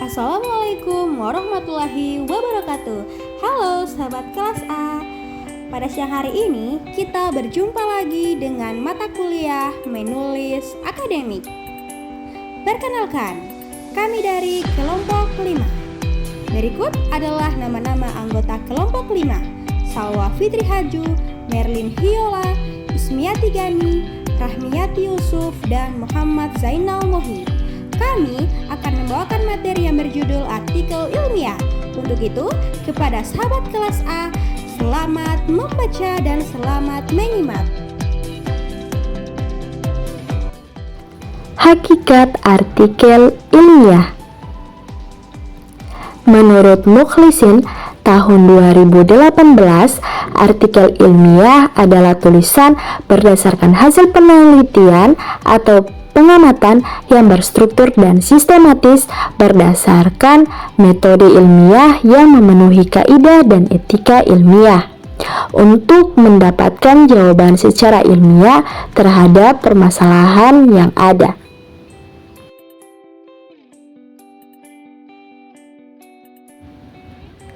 Assalamualaikum warahmatullahi wabarakatuh. Halo sahabat kelas A. Pada siang hari ini kita berjumpa lagi dengan mata kuliah menulis akademik. Perkenalkan, kami dari kelompok 5. Berikut adalah nama-nama anggota kelompok 5: Salwa Fitri Haju, Merlin Hiola, Ismiati Gani, Rahmiyati Yusuf, dan Muhammad Zainal Mohi. Kami akan membawakan materi yang berjudul artikel ilmiah. Untuk itu, kepada sahabat kelas A, selamat membaca dan selamat menyimak. Hakikat artikel ilmiah. Menurut Mukhlisin, tahun 2018, artikel ilmiah adalah tulisan berdasarkan hasil penelitian atau pengamatan yang berstruktur dan sistematis berdasarkan metode ilmiah yang memenuhi kaidah dan etika ilmiah untuk mendapatkan jawaban secara ilmiah terhadap permasalahan yang ada.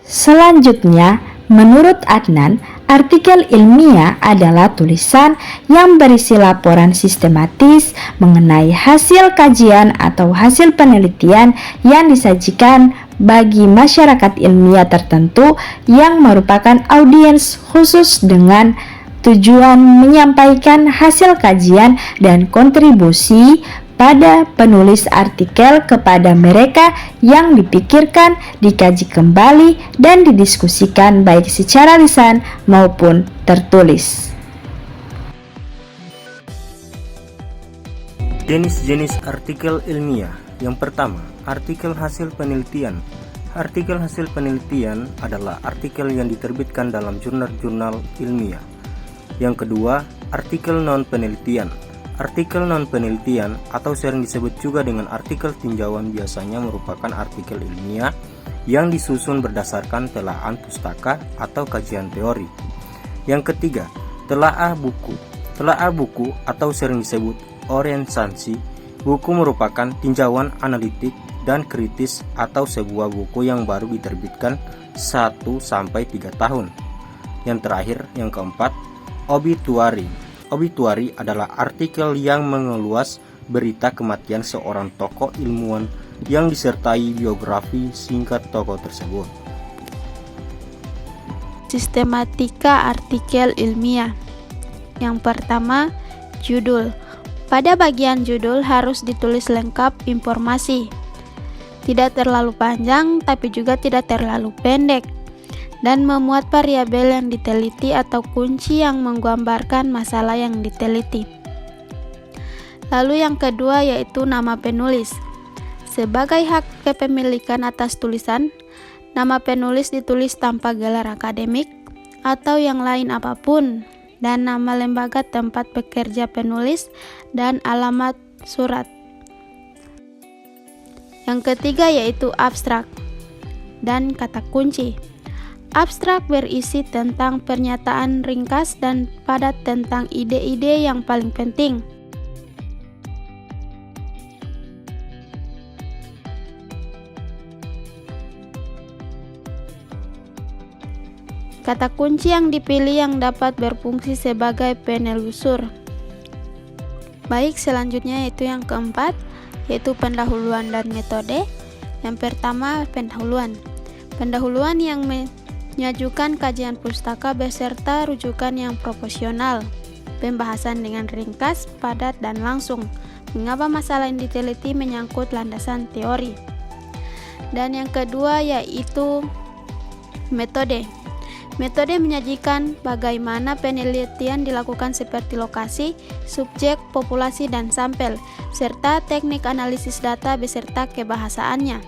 Selanjutnya, menurut Adnan, artikel ilmiah adalah tulisan yang berisi laporan sistematis mengenai hasil kajian atau hasil penelitian yang disajikan bagi masyarakat ilmiah tertentu yang merupakan audiens khusus dengan tujuan menyampaikan hasil kajian dan kontribusi pada penulis artikel kepada mereka yang dipikirkan, dikaji kembali, dan didiskusikan baik secara lisan maupun tertulis. Jenis-jenis artikel ilmiah. Yang pertama, artikel hasil penelitian. Artikel hasil penelitian adalah artikel yang diterbitkan dalam jurnal-jurnal ilmiah. Yang kedua, artikel non-penelitian. Artikel non-penelitian atau sering disebut juga dengan artikel tinjauan biasanya merupakan artikel ilmiah yang disusun berdasarkan telaah pustaka atau kajian teori. Yang ketiga, telaah buku. Telaah buku atau sering disebut orientasi buku merupakan tinjauan analitik dan kritis atau sebuah buku yang baru diterbitkan 1-3 tahun. Yang terakhir, yang keempat, obituari. Obituari adalah artikel yang mengeluas berita kematian seorang tokoh ilmuwan yang disertai biografi singkat tokoh tersebut. Sistematika artikel ilmiah. Yang pertama, judul. Pada bagian judul harus ditulis lengkap informasi. Tidak terlalu panjang tapi juga tidak terlalu pendek, dan memuat variabel yang diteliti atau kunci yang menggambarkan masalah yang diteliti. Lalu yang kedua yaitu nama penulis. Sebagai hak kepemilikan atas tulisan, nama penulis ditulis tanpa gelar akademik atau yang lain apapun, dan nama lembaga tempat bekerja penulis dan alamat surat. Yang ketiga yaitu abstrak dan kata kunci. Abstrak berisi tentang pernyataan ringkas dan padat tentang ide-ide yang paling penting. Kata kunci yang dipilih yang dapat berfungsi sebagai penelusur. Baik, selanjutnya yaitu yang keempat, yaitu pendahuluan dan metode. Yang pertama, pendahuluan. Pendahuluan yang menyajukan kajian pustaka beserta rujukan yang proporsional, pembahasan dengan ringkas, padat, dan langsung, mengapa masalah yang diteliti menyangkut landasan teori. Dan yang kedua yaitu metode. Metode menyajikan bagaimana penelitian dilakukan seperti lokasi, subjek, populasi, dan sampel, serta teknik analisis data beserta kebahasaannya.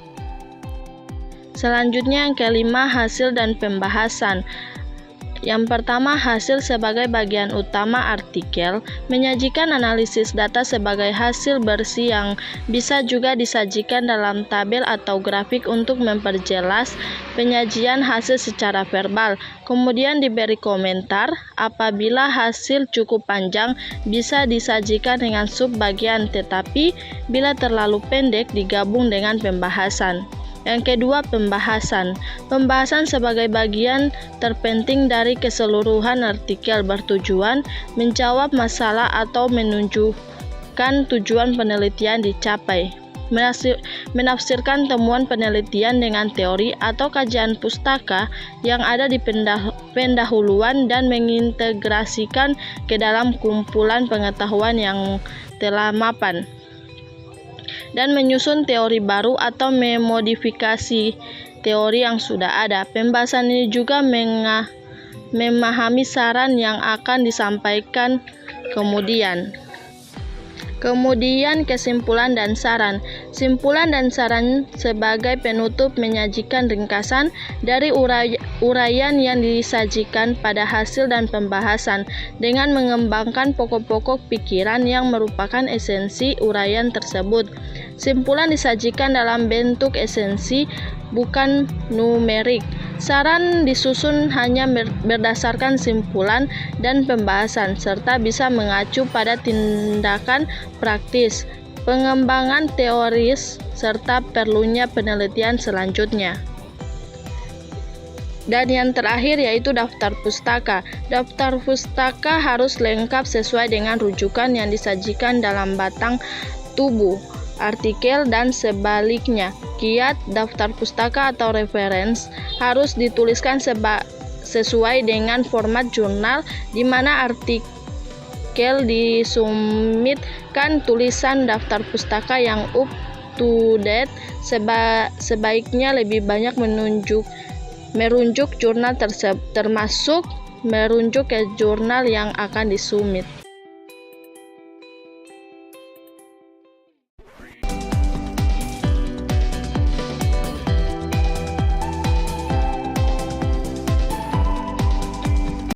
Selanjutnya yang kelima, hasil dan pembahasan. Yang pertama, hasil sebagai bagian utama artikel menyajikan analisis data sebagai hasil bersih yang bisa juga disajikan dalam tabel atau grafik untuk memperjelas penyajian hasil secara verbal. Kemudian diberi komentar. Apabila hasil cukup panjang bisa disajikan dengan sub bagian, tetapi bila terlalu pendek digabung dengan pembahasan. Yang kedua, pembahasan. Pembahasan sebagai bagian terpenting dari keseluruhan artikel bertujuan menjawab masalah atau menunjukkan tujuan penelitian dicapai. Menafsirkan temuan penelitian dengan teori atau kajian pustaka yang ada di pendahuluan dan mengintegrasikan ke dalam kumpulan pengetahuan yang telah mapan, dan menyusun teori baru atau memodifikasi teori yang sudah ada. Pembahasan ini juga memahami saran yang akan disampaikan kemudian. Kemudian kesimpulan dan saran. Simpulan dan saran sebagai penutup menyajikan ringkasan dari uraian yang disajikan pada hasil dan pembahasan dengan mengembangkan pokok-pokok pikiran yang merupakan esensi uraian tersebut. Simpulan disajikan dalam bentuk esensi, bukan numerik. Saran disusun hanya berdasarkan simpulan dan pembahasan, serta bisa mengacu pada tindakan praktis, pengembangan teoris, serta perlunya penelitian selanjutnya. Dan yang terakhir yaitu daftar pustaka. Daftar pustaka harus lengkap sesuai dengan rujukan yang disajikan dalam batang tubuh artikel dan sebaliknya. Kiat daftar pustaka atau reference harus dituliskan sesuai dengan format jurnal di mana artikel disubmitkan. Tulisan daftar pustaka yang up to date sebaiknya lebih banyak merujuk jurnal tersebut, termasuk merujuk ke jurnal yang akan disubmit.